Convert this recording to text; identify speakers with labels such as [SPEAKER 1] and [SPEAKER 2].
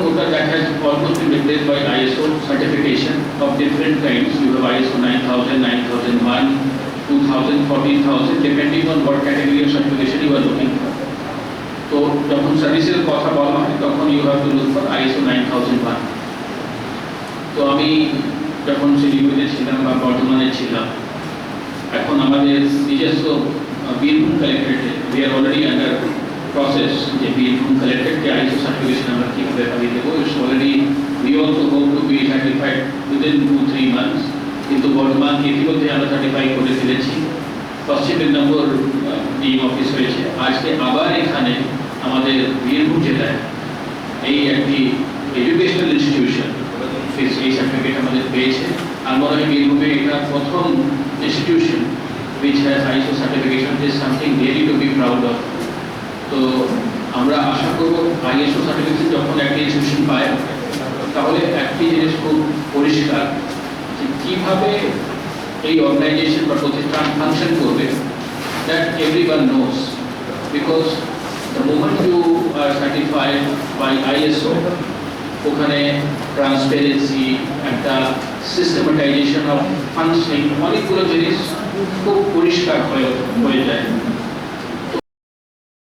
[SPEAKER 1] quota that has almost been replaced by ISO certification of different kinds. You have ISO 9000, 9001, 2000, 14000, depending on what category of certification you are looking for. তো যখন সার্ভিসের কথা বলা হয় তখন you have to look for ISO 9001. তো আমি যখন শিলিগুড়িতে ছিলাম বা বর্ধমানে ছিলাম, এখন আমাদের নিজস্ব বীরভূম কালেক্টরেটে we are already under process যে বীরভূম কালেক্টরেটকে ISO সার্টিফিকেশন আমরা কীভাবে পাবি দেবো। It's already we also hope to be certified within 2-3 months, কিন্তু বর্তমানকে ইতিমধ্যে আমরা সার্টিফাই করে ফেলেছি। পশ্চিম মেদিনীপুর ডিএম অফিস হয়েছে, আজকে আবার এখানে আমাদের বীরভূম জেলায় এই একটি এডুকেশনাল ইনস্টিটিউশন এই সার্টিফিকেট আমাদের পেয়েছে। আর মনে হয় বীরভূমে এটা প্রথম institution which has ISO certification. This is something really to be proud of. তো আমরা আশা করব ISO সার্টিফিকেশন যখন একটা ইনস্টিটিউশন পায় তাহলে একটি জিনিস খুব পরিষ্কার যে কীভাবে এই অর্গানাইজেশন বা প্রতিষ্ঠান ফাংশন করবে, that everyone knows, because the moment you are certified by ISO ওখানে ট্রান্সপারেন্সি, একটা সিস্টেমেটাইজেশন অফ ফাংশনিং, অনেকগুলো জিনিস খুব পরিষ্কার হয়ে যায়।